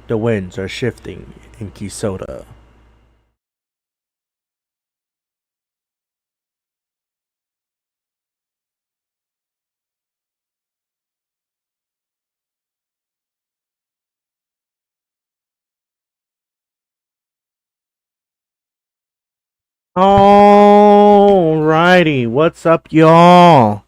The winds are shifting in Keysota. Alrighty, what's up, y'all?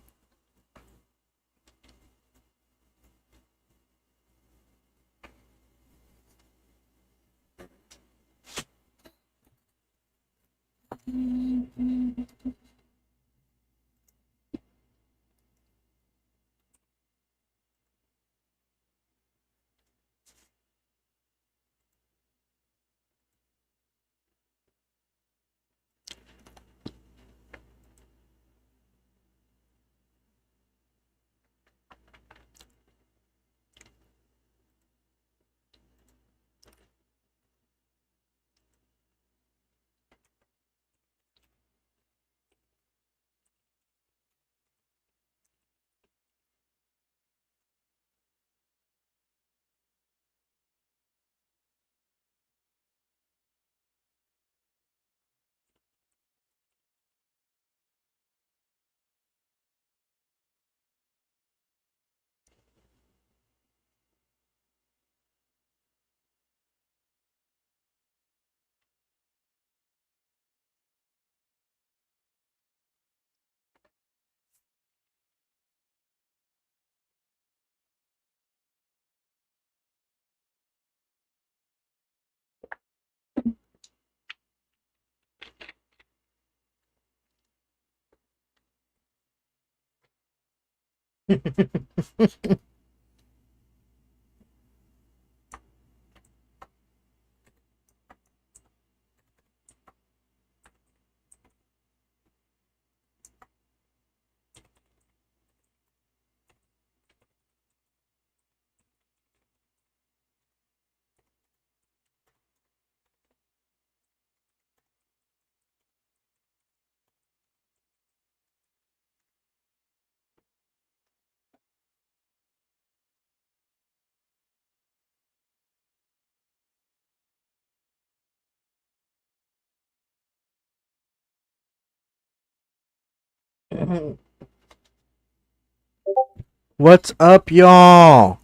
What's up, y'all?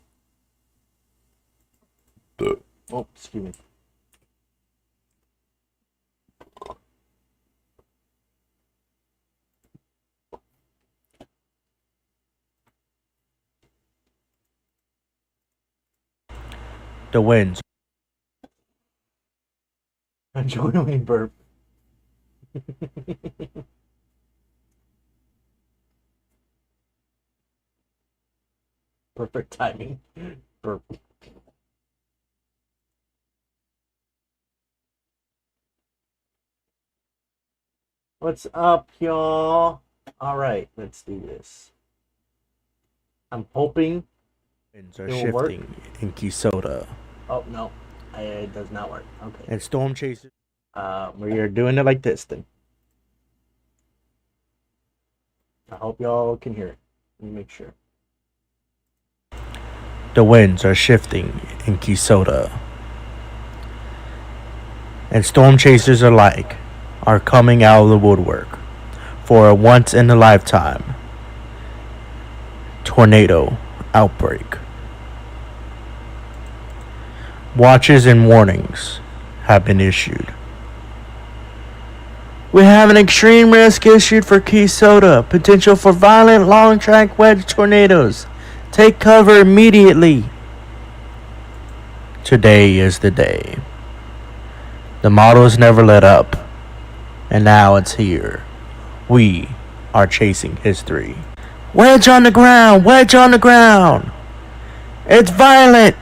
Oh, excuse me. The winds. I'm joining burp. Perfect timing. Burp. What's up, y'all? Alright, let's do this. I'm hoping winds are shifting in Keysota. Oh, no. It does not work. Okay. And storm chasers. We are doing it like this then. I hope y'all can hear it. Let me make sure. The winds are shifting in Keysota. And storm chasers alike are coming out of the woodwork for a once in a lifetime tornado outbreak. Watches and warnings have been issued. We have an extreme risk issued for Keysota. Potential for violent long track wedge tornadoes. Take cover immediately. Today is the day. The models never let up. And now it's here. We are chasing history. Wedge on the ground! Wedge on the ground! It's violent!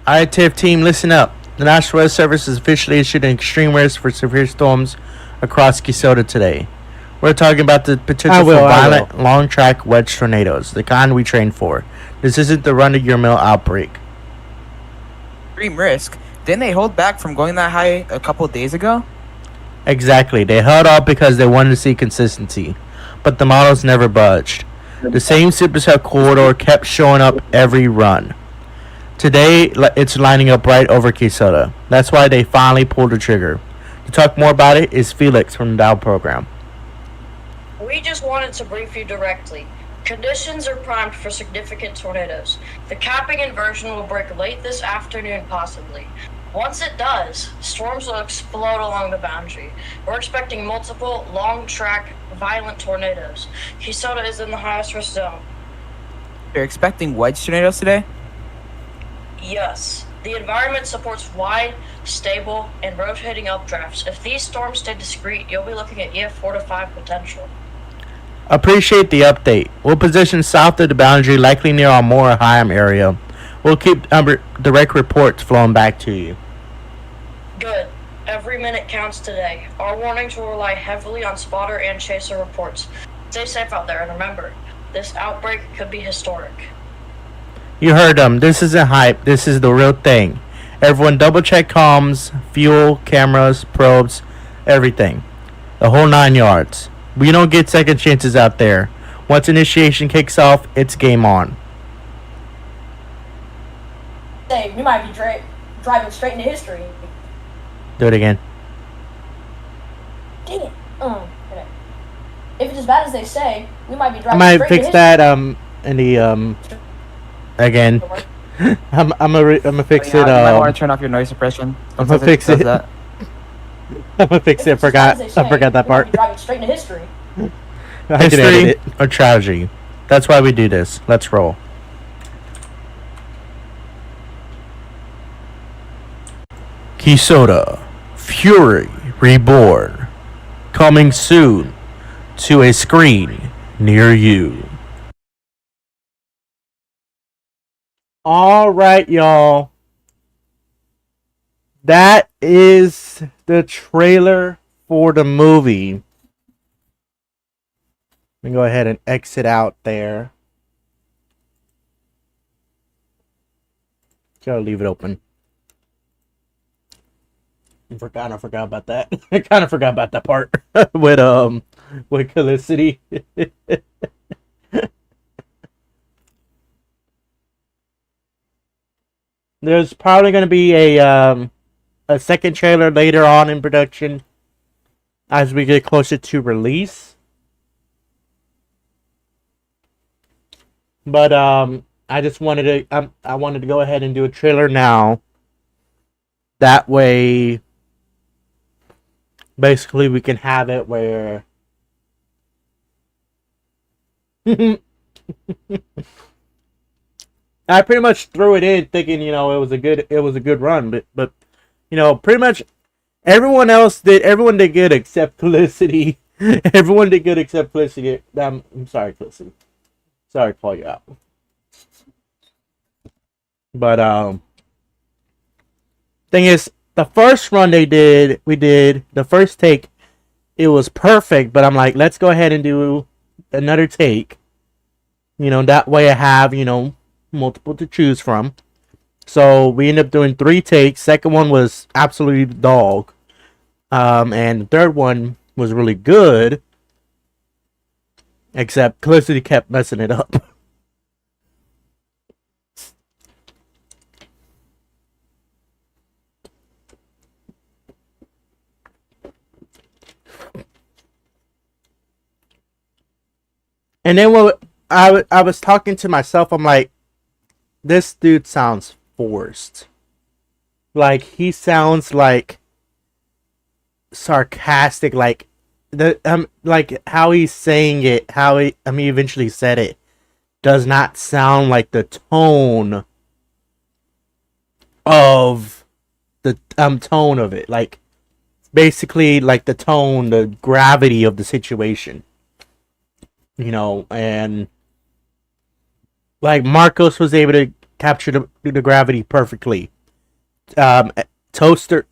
Alright, TIF team, listen up. The National Weather Service has officially issued an extreme risk for severe storms across Keysota today. We're talking about the potential for violent, long-track wedge tornadoes, the kind we train for. This isn't the run-of-your-mill outbreak. Extreme risk? Didn't they hold back from going that high a couple days ago? Exactly. They held off because they wanted to see consistency. But the models never budged. The same supercell corridor kept showing up every run. Today, it's lining up right over Keysota. That's why they finally pulled the trigger. To talk more about it is Felix from the Dow program. We just wanted to brief you directly. Conditions are primed for significant tornadoes. The capping inversion will break late this afternoon, possibly. Once it does, storms will explode along the boundary. We're expecting multiple, long-track, violent tornadoes. Keysota is in the highest risk zone. You're expecting wedge tornadoes today? Yes, the environment supports wide, stable, and rotating updrafts. If these storms stay discrete, you'll be looking at EF 4 to 5 potential. Appreciate the update. We'll position south of the boundary, likely near our Moorheim area. We'll keep direct reports flowing back to you. Good. Every minute counts today. Our warnings will rely heavily on spotter and chaser reports. Stay safe out there, and remember, this outbreak could be historic. You heard them. This isn't hype. This is the real thing. Everyone double check comms, fuel, cameras, probes, everything. The whole 9 yards. We don't get second chances out there. Once initiation kicks off, it's game on. Say, we might be driving straight into history. Do it again. Dang it. Okay. If it's as bad as they say, we might be I driving might straight fix into that in the again. I'm gonna fix Oh, yeah, it. you might want to turn off your noise suppression. I'm gonna fix does it. That. I'm gonna fix If it. it's as bad as they I forgot that say, we might part. be driving straight into history. I can edit it. Or tragedy. That's why we do this. Let's roll. Keysota, Fury, Reborn, coming soon to a screen near you. All right, y'all. That is the trailer for the movie. Let me go ahead and exit out there. Gotta leave it open. I forgot about that. I kind of forgot about that part with Felicity. There's probably going to be a second trailer later on in production as we get closer to release. But I just wanted to I wanted to go ahead and do a trailer now. That way, basically, we can have it where I pretty much threw it in thinking, it was a good run, but pretty much everyone did good except Felicity. Everyone did good except Felicity. I'm sorry, Felicity. Sorry to call you out. But thing is, the first run we did the first take, it was perfect, but I'm like, let's go ahead and do another take. That way I have, multiple to choose from. So we ended up doing 3 takes. Second one was absolutely dog. And the third one was really good. Except Felicity kept messing it up. And then when I was talking to myself, I'm like, this dude sounds forced. Like, he sounds like sarcastic, like how he's saying it, he eventually said it, does not sound like the tone of it. Like, basically, like the gravity of the situation. And like Marcos was able to capture the gravity perfectly. Toaster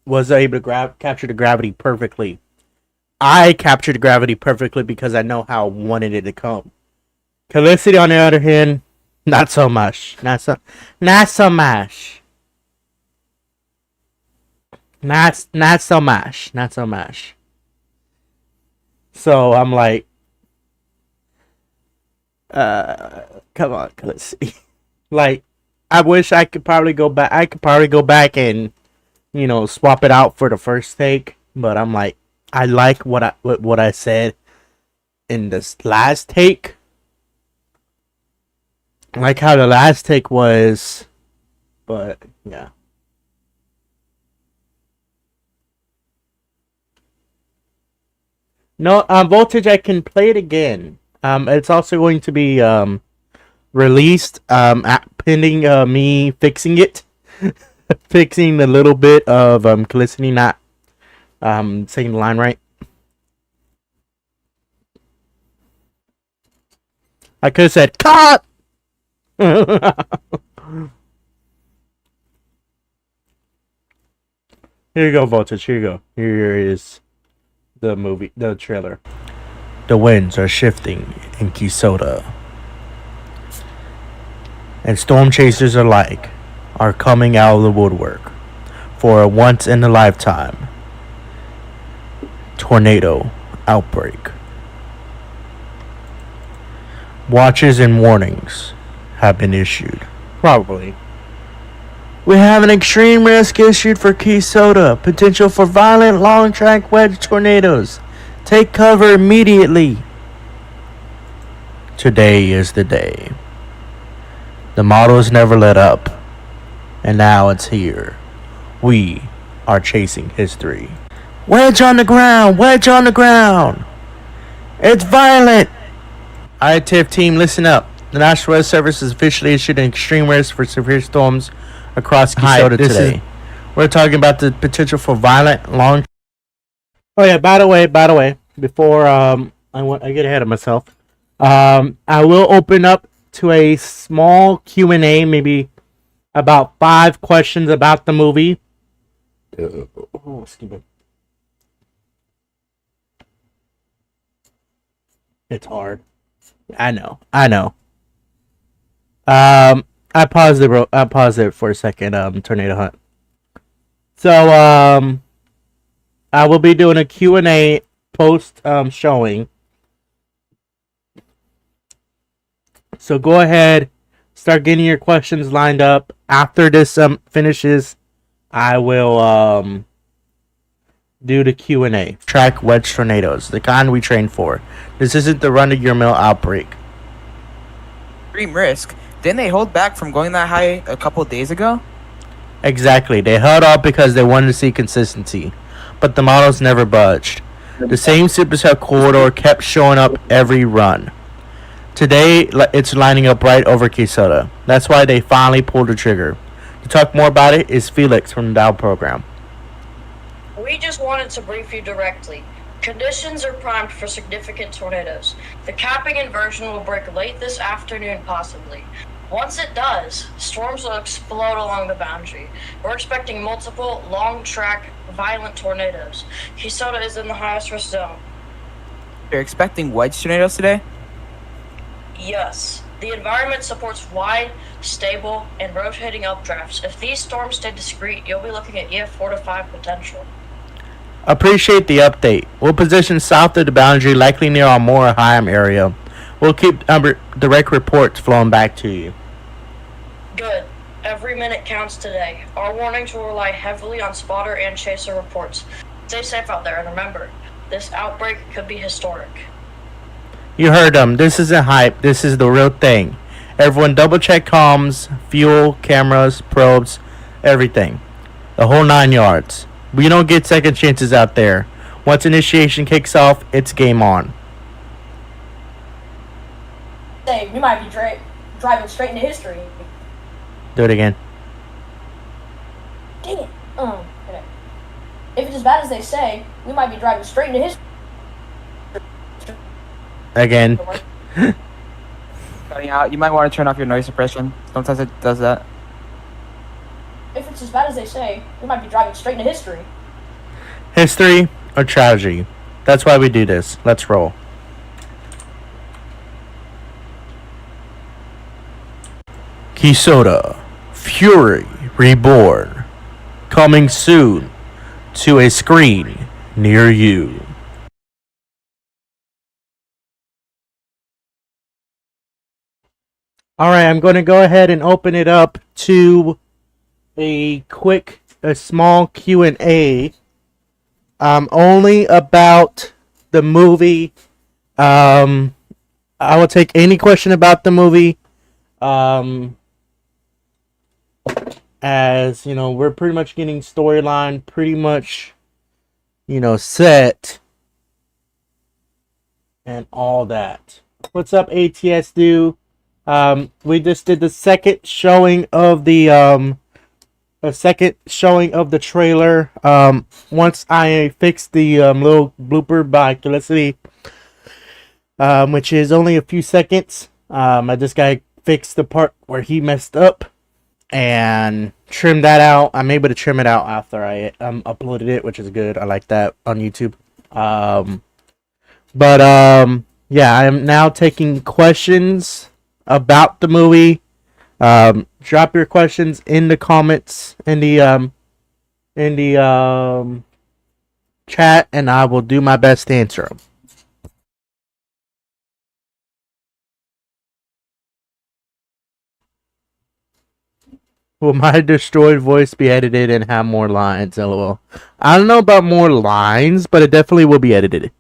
was able to capture the gravity perfectly. I captured the gravity perfectly because I know how I wanted it to come. Felicity, on the other hand, not so much. Not so much. Not so much. So I'm like, come on, Felicity. Like, I wish I could probably go back. I could probably go back and swap it out for the first take. But I'm like, I like what I said in this last take. I like how the last take was, but yeah. No, Voltage. I can play it again. It's also going to be released. Pending me fixing it, fixing the little bit of Calicity not saying the line right. I could have said cut. Here you go, Voltage. Here you go. Here is the trailer. The winds are shifting in Keysota, and storm chasers alike are coming out of the woodwork for a once-in-a-lifetime tornado outbreak. Watches and warnings have been issued. Probably. We have an extreme risk issued for Keysota. Potential for violent long-track wedge tornadoes. Take cover immediately. Today is the day. The models never let up, and now it's here. We are chasing history. Wedge on the ground! Wedge on the ground! It's violent! Alright, TIF team, listen up. The National Weather Service has officially issued an extreme risk for severe storms across Keysota today. We're talking about the potential for violent long. Oh yeah, by the way, before I get ahead of myself, I will open up to a small Q&A, maybe about 5 questions about the movie. Oh, excuse me. It's hard. I know. I paused it for a second, Tornado Hunt. So, I will be doing a Q&A post showing. So go ahead, start getting your questions lined up. After this finishes, I will do the Q&A. Track wedge tornadoes, the kind we train for. This isn't the run-of-your-mill outbreak. Extreme risk. Didn't they hold back from going that high a couple days ago? Exactly. They held off because they wanted to see consistency. But the models never budged. The same supercell corridor kept showing up every run. Today, it's lining up right over Keysota. That's why they finally pulled the trigger. To talk more about it is Felix from the Dow program. We just wanted to brief you directly. Conditions are primed for significant tornadoes. The capping inversion will break late this afternoon, possibly. Once it does, storms will explode along the boundary. We're expecting multiple, long-track, violent tornadoes. Keysota is in the highest risk zone. You're expecting wedge tornadoes today? Yes. The environment supports wide, stable, and rotating updrafts. If these storms stay discrete, you'll be looking at EF 4 to 5 potential. Appreciate the update. We'll position south of the boundary, likely near our Moorheim area. We'll keep direct reports flowing back to you. Good. Every minute counts today. Our warnings will rely heavily on spotter and chaser reports. Stay safe out there, and remember, this outbreak could be historic. You heard them. This isn't hype. This is the real thing. Everyone double check comms, fuel, cameras, probes, everything. The whole 9 yards. We don't get second chances out there. Once initiation kicks off, it's game on. Say, we might be driving straight into history. Do it again. Dang it. Okay. If it's as bad as they say, we might be driving straight into history. Again. Cutting out. You might want to turn off your noise suppression. Sometimes it does that. If it's as bad as they say, we might be driving straight into history. History or tragedy. That's why we do this. Let's roll. Keysota, Fury, Reborn. Coming soon to a screen near you. All right, I'm going to go ahead and open it up to a small Q&A. Only about the movie. I will take any question about the movie. As you know, we're pretty much getting storyline pretty much, set and all that. What's up, ATS do? We just did the second showing of the trailer. Once I fixed the little blooper by Felicity, which is only a few seconds. I just got to fix the part where he messed up and trim that out. I'm able to trim it out after I uploaded it, which is good. I like that on YouTube. Yeah, I am now taking questions about the movie. Drop your questions in the comments in the chat, and I will do my best to answer them. Will my destroyed voice be edited and have more lines? LOL. I don't know about more lines, but it definitely will be edited.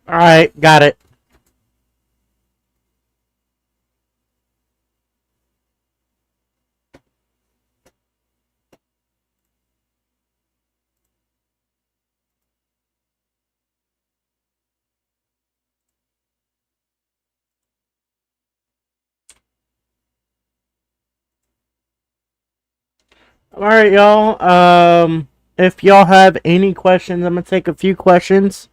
Alright, got it. Alright, y'all. If y'all have any questions, I'm gonna take a few questions.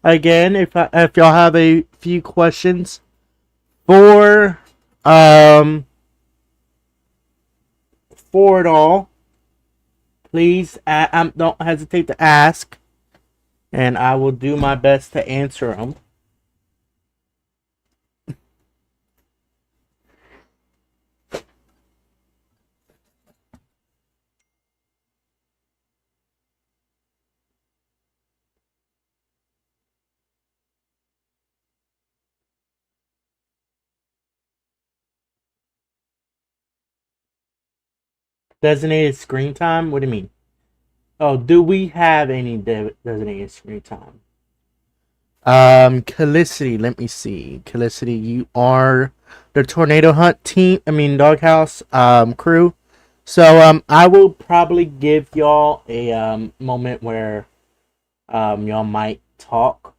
Again, if y'all have a few questions for for it all, please don't hesitate to ask, and I will do my best to answer them. Designated screen time? What do you mean? Oh, do we have any designated screen time? Calicity, let me see. Calicity, you are the Tornado Hunt team, Doghouse, crew. So, I will probably give y'all a, moment where, y'all might talk.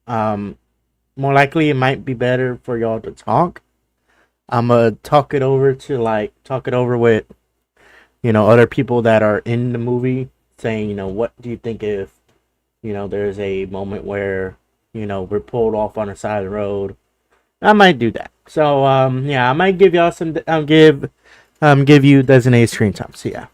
More likely it might be better for y'all to talk. I'm gonna talk it over with, other people that are in the movie saying, what do you think if, there's a moment where, we're pulled off on the side of the road. I might do that. So, yeah, I might give y'all some, give you designated screen time. So, yeah.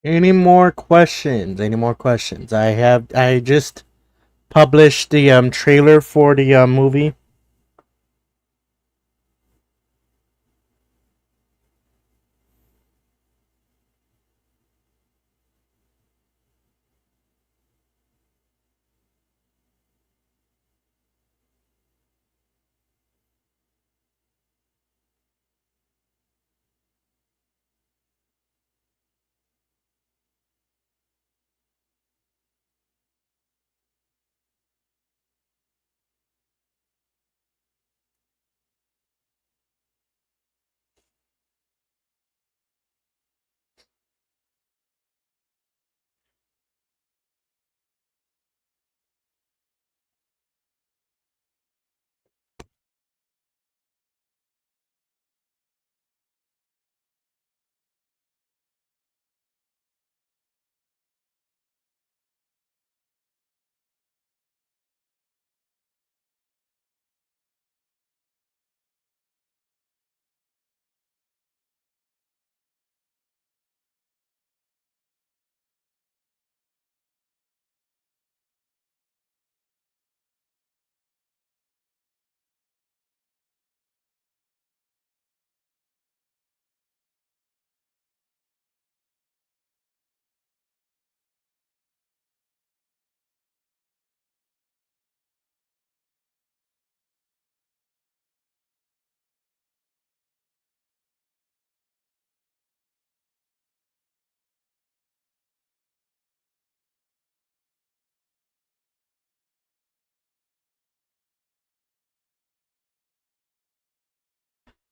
Any more questions? Any more questions? I just published the trailer for the movie.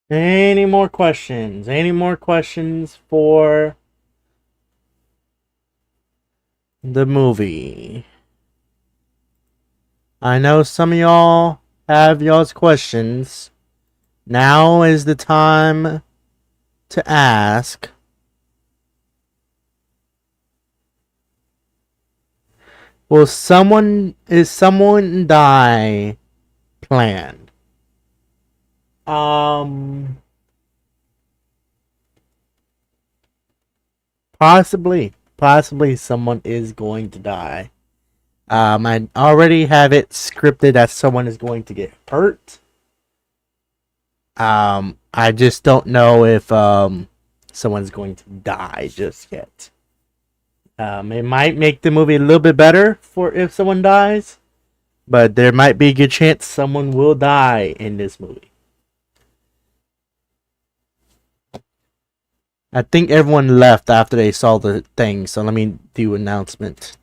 Any more questions? Any more questions for the movie? I know some of y'all have y'all's questions. Now is the time to ask. Is someone die planned? Possibly someone is going to die. I already have it scripted that someone is going to get hurt. I just don't know if someone's going to die just yet. It might make the movie a little bit better for if someone dies, but there might be a good chance someone will die in this movie. I think everyone left after they saw the thing, so let me do announcement.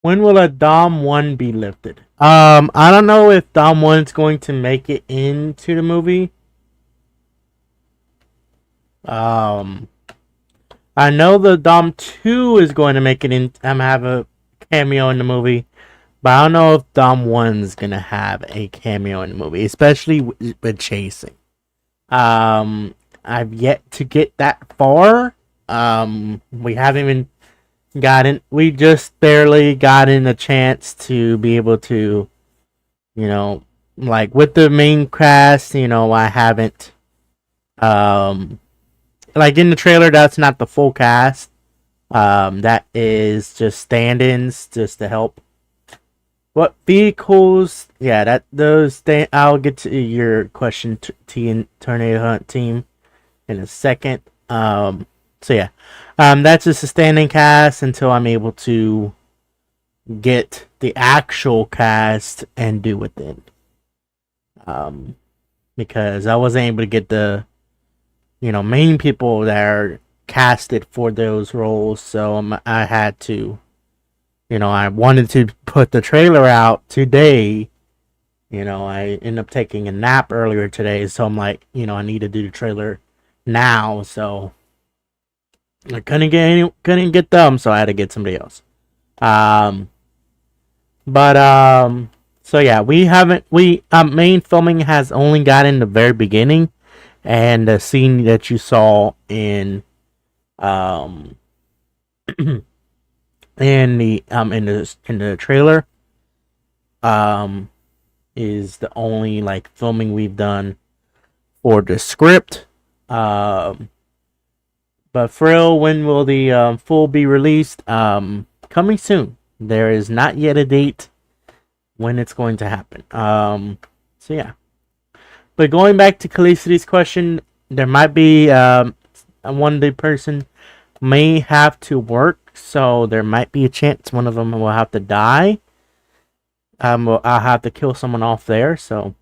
When will a Dom 1 be lifted? I don't know if Dom 1 is going to make it into the movie. I know the Dom 2 is going to make it in, have a cameo in the movie, but I don't know if Dom 1 is going to have a cameo in the movie, especially with chasing. I've yet to get that far. We haven't even we just barely gotten a chance to be able to, like with the main cast, I haven't, like in the trailer, that's not the full cast. That is just stand-ins just to help. What vehicles? Yeah, I'll get to your question, T and Tornado Hunt team, in a second. So yeah, that's just a standing cast until I'm able to get the actual cast and do it then. Because I wasn't able to get the, main people that are casted for those roles, so I had to, I wanted to put the trailer out today. I ended up taking a nap earlier today, so I'm like, I need to do the trailer now, so I couldn't get them, so I had to get somebody else. So yeah, main filming has only gotten the very beginning, and the scene that you saw in in the trailer is the only like filming we've done for the script. But Frill, when will the full be released? Coming soon. There is not yet a date when it's going to happen. So yeah. But going back to Calicity's question, there might be one day person may have to work, so there might be a chance one of them will have to die. I'll have to kill someone off there. So,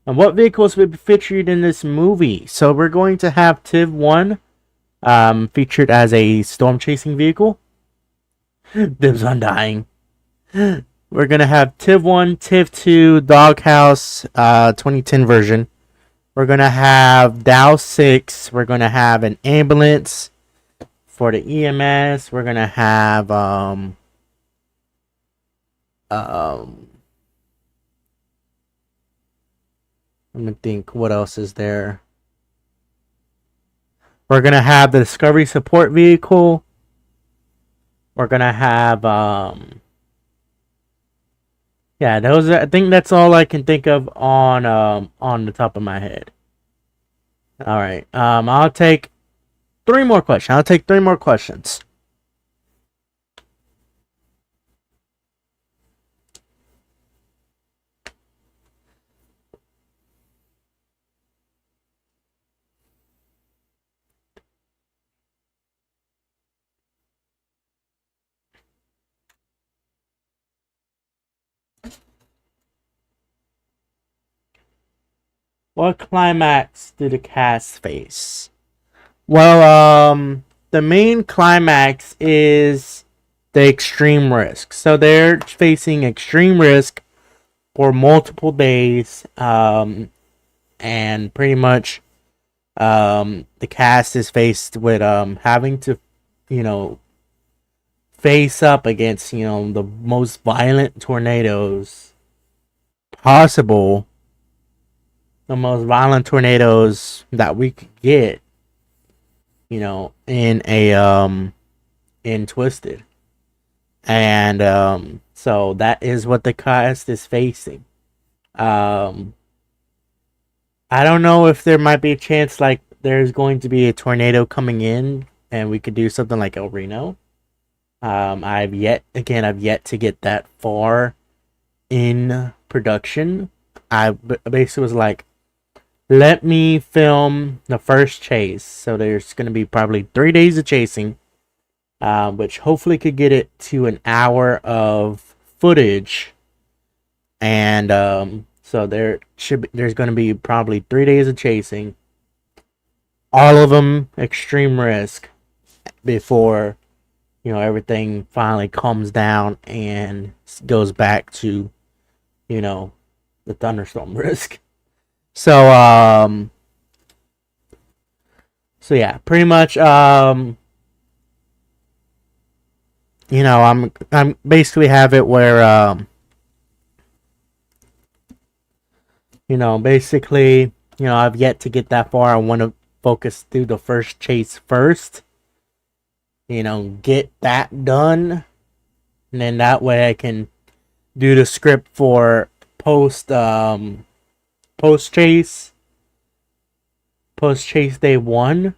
and what vehicles will be featured in this movie? So we're going to have Tiv 1 featured as a storm chasing vehicle. Dibs on dying. We're gonna have Tiv 1, Tiv 2, Doghouse, 2010 version. We're gonna have Dow 6. We're gonna have an ambulance for the EMS. We're gonna have let me think, what else is there? We're gonna have the Discovery Support Vehicle. We're gonna have yeah, those are, I think that's all I can think of on the top of my head. All right. I'll take three more questions. What climax did the cast face? Well, the main climax is the extreme risk. So they're facing extreme risk for multiple days, and pretty much, the cast is faced with having to, you know, face up against, you know, the most violent tornadoes possible, the most violent tornadoes that we could get, you know, in Twisted. And so that is what the cast is facing. I don't know if there might be a chance like there's going to be a tornado coming in and we could do something like El Reno. I've yet to get that far in production. I basically was like, let me film the first chase. So there's going to be probably 3 days of chasing, which hopefully could get it to an hour of footage. And so there's going to be probably 3 days of chasing, all of them extreme risk, before, you know, everything finally calms down and goes back to, you know, the thunderstorm risk. So yeah, pretty much, you know, I'm basically have it where, you know, basically, you know, I've yet to get that far. I want to focus through the first chase first, you know, get that done, and then that way I can do the script for post chase day 1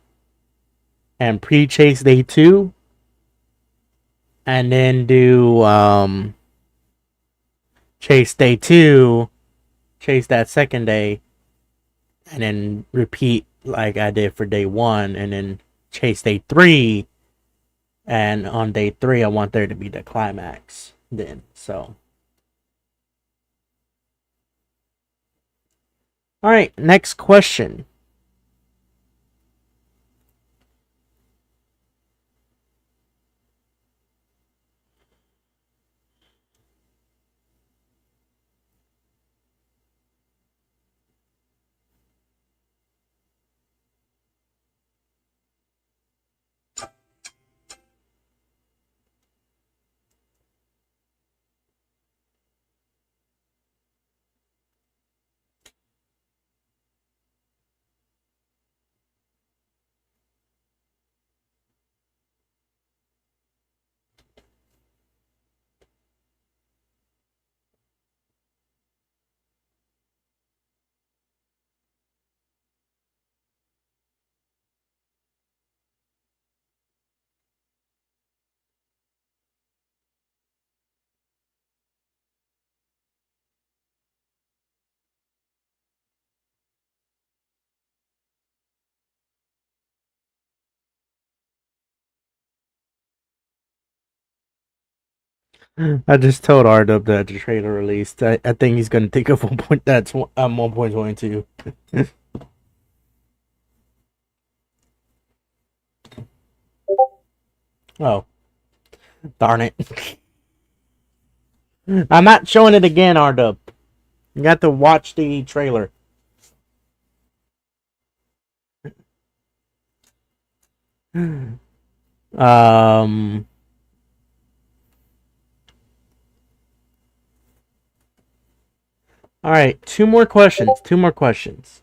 and pre-chase day 2, and then do chase day 2, chase that second day, and then repeat like I did for day 1, and then chase day 3, and on day 3 I want there to be the climax then. So all right, next question. I just told Ardub that the trailer released. I think he's gonna think of 1.22. Oh, darn it! I'm not showing it again, Ardub. You got to watch the trailer. Um. All right, two more questions. Two more questions.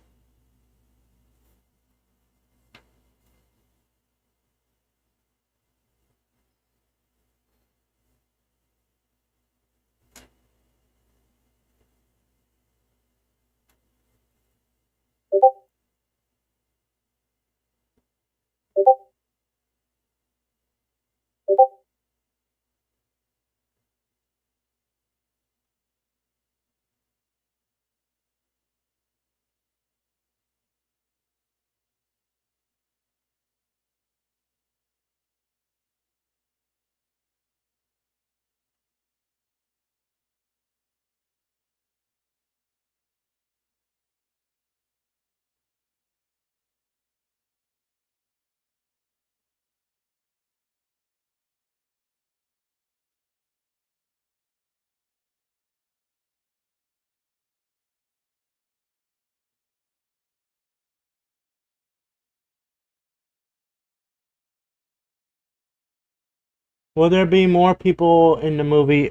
Will there be more people in the movie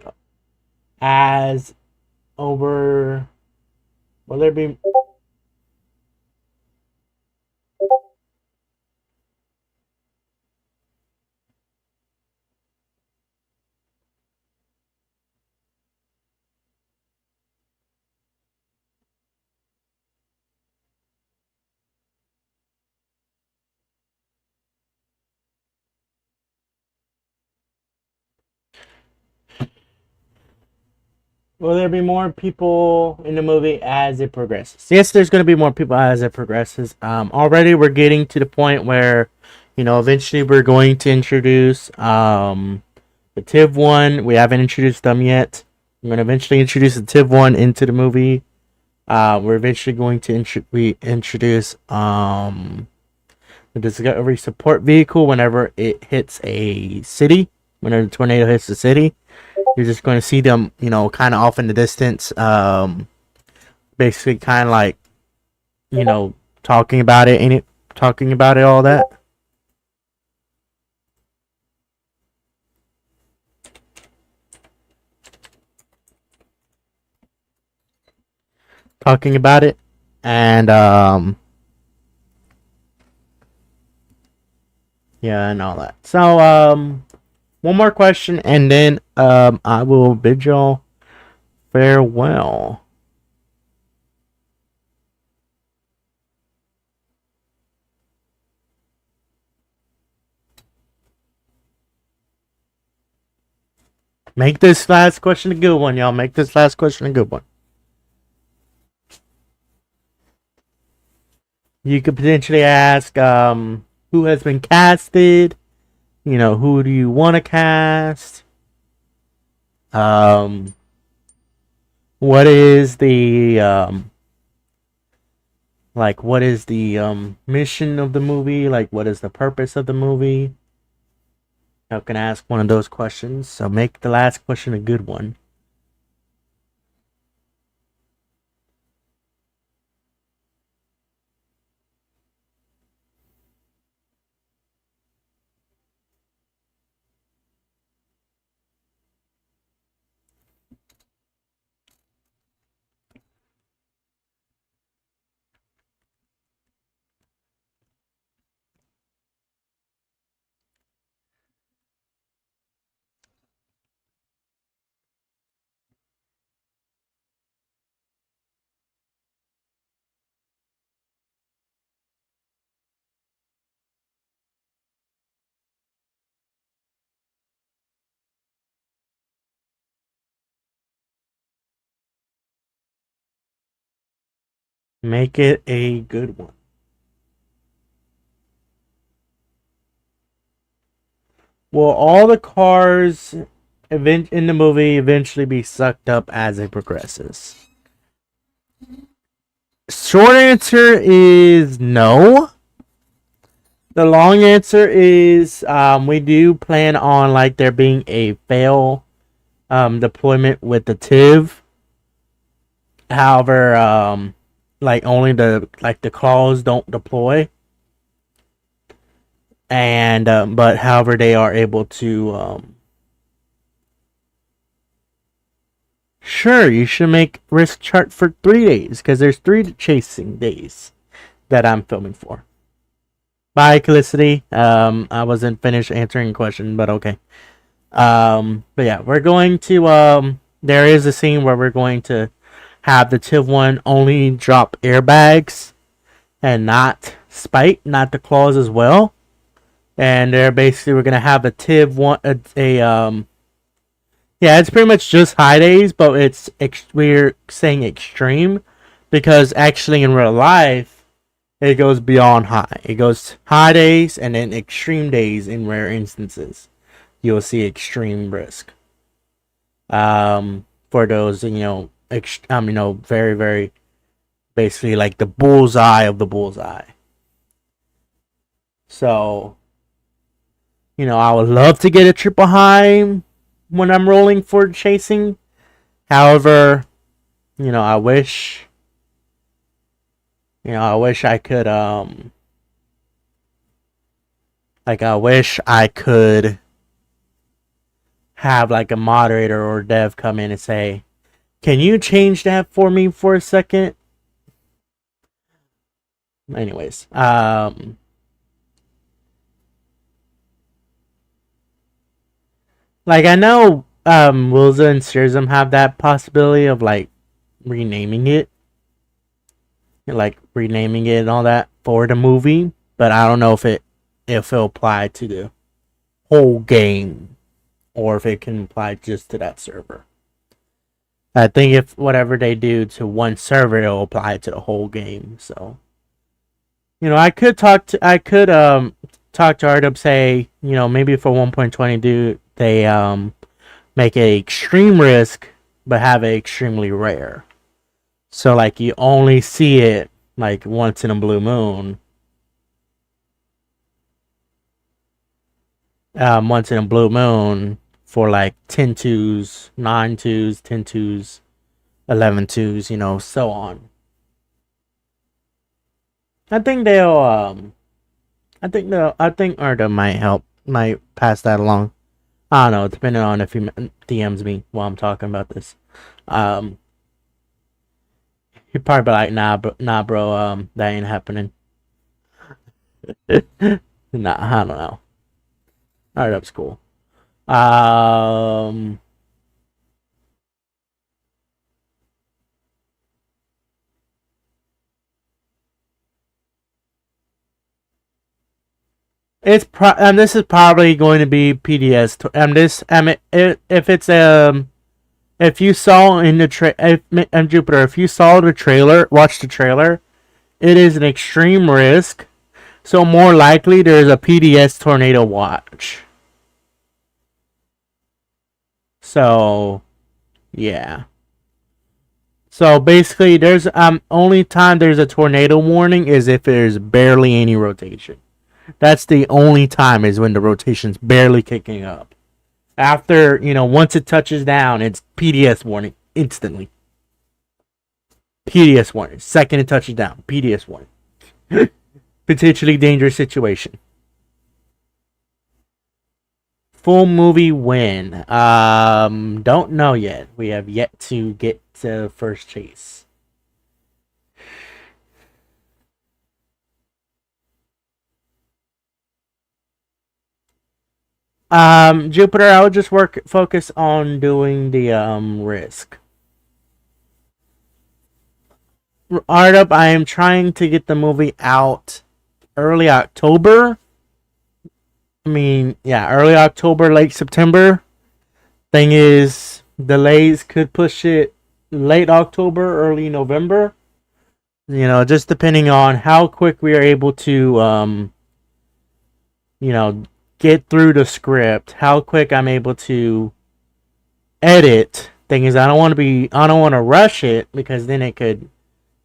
as over? Will there be? Will there be more people in the movie as it progresses? Yes, there's going to be more people as it progresses. Already we're getting to the point where, eventually we're going to introduce the Tiv one. We haven't introduced them yet. I'm going to eventually introduce the Tiv one into the movie. We're eventually going to introduce the Discovery Support Vehicle whenever it hits a city. Whenever the tornado hits the city, you're just going to see them, kind of off in the distance. Basically, kind of like, talking about it, all that. Talking about it, and yeah, and all that. So, one more question, and then I will bid y'all farewell. Make this last question a good one, y'all. Make this last question a good one. You could potentially ask, who has been casted? Who do you want to cast? What is the what is the mission of the movie? Like, what is the purpose of the movie? You can ask one of those questions. So make the last question a good one. Make it a good one. Will all the cars in the movie eventually be sucked up as it progresses? Short answer is no. The long answer is we do plan on like there being a fail deployment with the TIV. However, like only the claws don't deploy, and but however they are able to. Sure, you should make risk chart for 3 days because there's 3 chasing days that I'm filming for. Bye, Calicity. I wasn't finished answering a question, but okay. But yeah, we're going to there is a scene where we're going to have the TIV-1 only drop airbags and not spike, not the claws as well. And they're basically we're gonna have a TIV-1 yeah, it's pretty much just high days, but we're saying extreme because actually in real life it goes beyond high. It goes high days and then extreme days in rare instances. You'll see extreme risk. For those, very, very basically like the bullseye of the bullseye. So, I would love to get a triple high when I'm rolling for chasing. However, I wish I could I wish I could have like a moderator or dev come in and say, "Can you change that for me for a second?" Anyways, like I know Wilza and Searsum have that possibility of like renaming it. Like renaming it and all that for the movie, but I don't know if it'll apply to the whole game or if it can apply just to that server. I think if whatever they do to one server, it'll apply to the whole game. So, I could talk to Ardub, say, maybe for 1.20 do they make a extreme risk but have a extremely rare. So, like, you only see it, like, once in a blue moon. Once in a blue moon for, like, 10 twos, 9 twos, 10 twos, 11 twos, so on. I think Arda might pass that along. I don't know, depending on if he DMs me while I'm talking about this. He'd probably be like, nah, bro, that ain't happening. Nah, I don't know. Alright, that's cool. This is probably going to be PDS. If you saw in the Jupiter, if you saw the trailer, watch the trailer, it is an extreme risk. So more likely there's a PDS tornado watch. So, yeah. So basically, there's only time there's a tornado warning is if there's barely any rotation. That's the only time is when the rotation's barely kicking up. After, once it touches down, it's PDS warning instantly. PDS warning. Second it touches down, PDS warning. Potentially dangerous situation. Full movie win. Don't know yet. We have yet to get to first chase. Jupiter, I would just focus on doing the risk. Artup, I am trying to get the movie out early October. Early October, late September. Thing is, delays could push it late October, early November. Just depending on how quick we are able to, get through the script, how quick I'm able to edit. Thing is, I don't want to rush it because then it could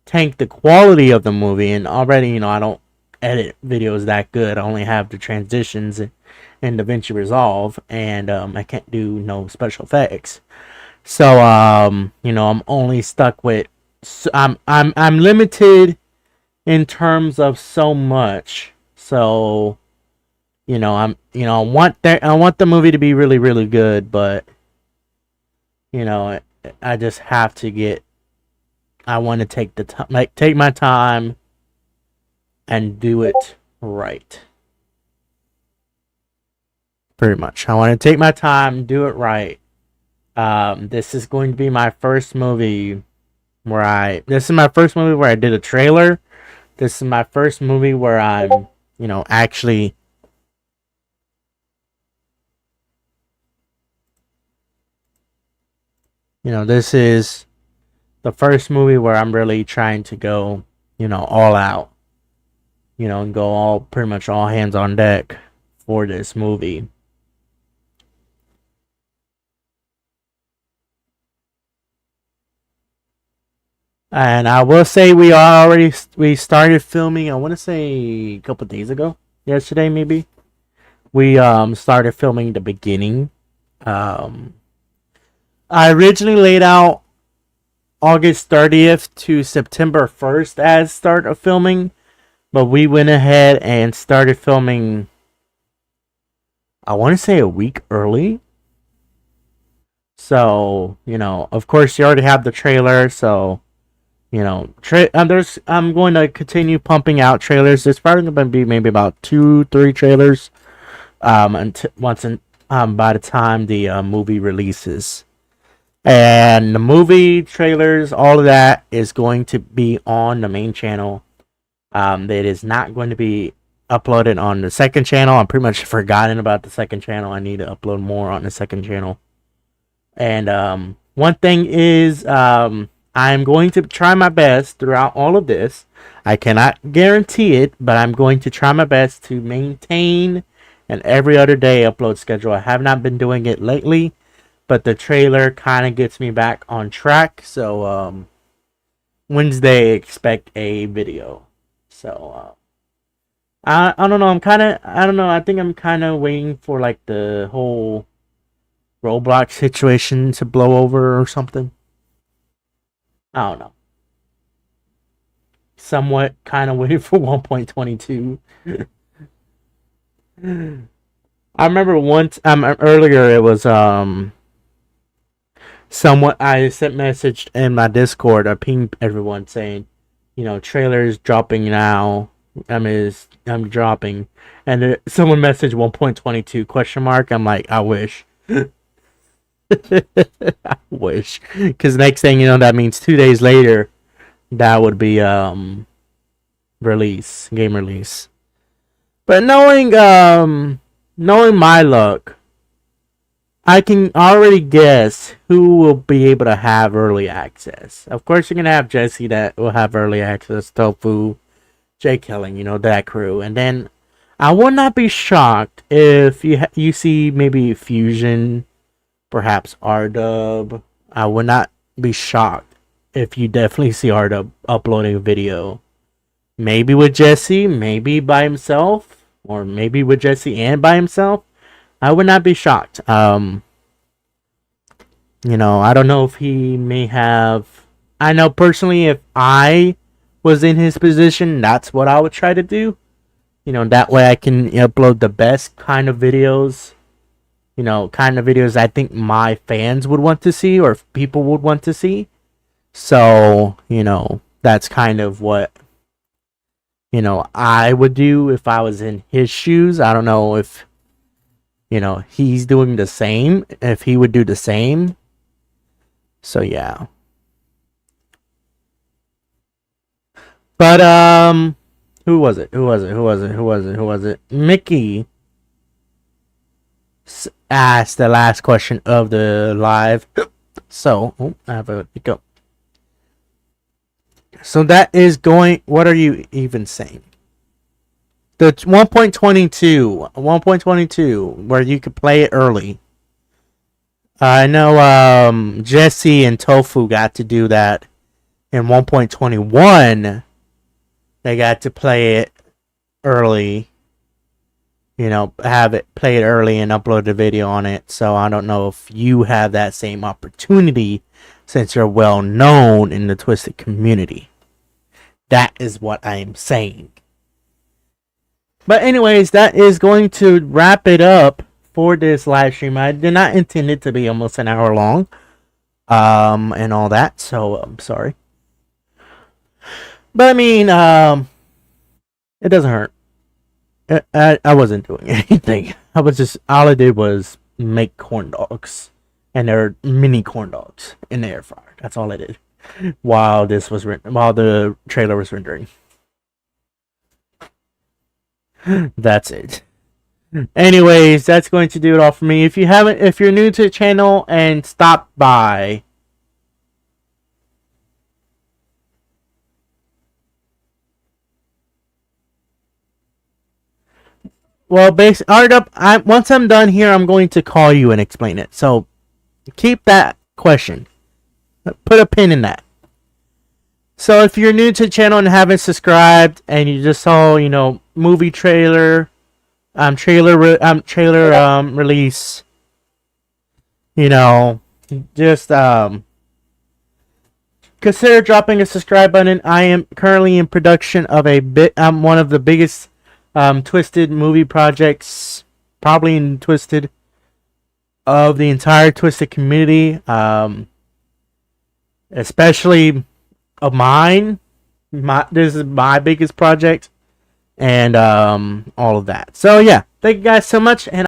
tank the quality of the movie. And already, I don't edit videos that good. I only have the transitions in DaVinci Resolve, and I can't do no special effects. So, I'm only stuck with. So I'm limited in terms of so much. So, I want the movie to be really, really good, but I just have to get. I want to take the time, take my time, and do it right. Pretty much, I want to take my time, do it right. This is going to be my first movie This is my first movie where I did a trailer. This is my first movie where I'm, actually. This is the first movie where I'm really trying to go, all out. And go pretty much all hands on deck for this movie. And I will say we started filming, I want to say a couple days ago. Yesterday maybe. We started filming the beginning. I originally laid out August 30th to September 1st as start of filming, but we went ahead and started filming, I want to say a week early. So, of course you already have the trailer, so I'm going to continue pumping out trailers. There's probably going to be maybe about 2-3 trailers by the time the movie releases. And the movie trailers, all of that is going to be on the main channel. It is not going to be uploaded on the second channel. I'm pretty much forgotten about the second channel. I need to upload more on the second channel. And one thing is, I'm going to try my best throughout all of this. I cannot guarantee it, but I'm going to try my best to maintain an every other day upload schedule. I have not been doing it lately, but the trailer kind of gets me back on track. So Wednesday, expect a video. So I don't know. I don't know. I think I'm kind of waiting for like the whole Roblox situation to blow over or something. I don't know. Somewhat kind of waiting for 1.22. I remember once earlier it was someone I sent message in my Discord. I pinged everyone saying, trailers dropping now. I'm dropping, and someone messaged 1.22 question mark. I'm like, I wish. I wish, because next thing that means 2 days later, that would be game release. But knowing my luck, I can already guess who will be able to have early access. Of course, you're gonna have Jesse that will have early access, Tofu, Jay Killing, that crew, and then I would not be shocked if you see maybe Fusion. Perhaps R-Dub. I would not be shocked if you definitely see R-Dub uploading a video. Maybe with Jesse, maybe by himself, or maybe with Jesse and by himself. I would not be shocked. I don't know if he may have. I know personally, if I was in his position, that's what I would try to do. That way I can upload the best kind of videos. Kind of videos I think my fans would want to see or people would want to see. So, that's kind of what, I would do if I was in his shoes. I don't know if, he's doing the same, if he would do the same. So, yeah. But, who was it? Mickey asked the last question of the live. So, I have a go. So that is going. What are you even saying? The 1.22, where you could play it early. I know Jesse and Tofu got to do that in 1.21. They got to play it early. You know, have it play it early and upload the video on it. So I don't know if you have that same opportunity since you're well known in the Twisted community. That is what I am saying. But anyways, that is going to wrap it up for this live stream. I did not intend it to be almost an hour long. And all that, so I'm sorry. But I mean, it doesn't hurt. I wasn't doing anything. All I did was make corn dogs. And they're mini corn dogs in the air fryer. That's all I did. While the trailer was rendering. That's it. Anyways, that's going to do it all for me. If you're new to the channel and stop by, well, once I'm done here, I'm going to call you and explain it. So keep that question. Put a pin in that. So if you're new to the channel and haven't subscribed, and you just saw, movie trailer release, just consider dropping a subscribe button. I am currently in production of one of the biggest Twisted movie projects, probably in Twisted, of the entire Twisted community, especially of mine. This is my biggest project, and all of that. So yeah, thank you guys so much, and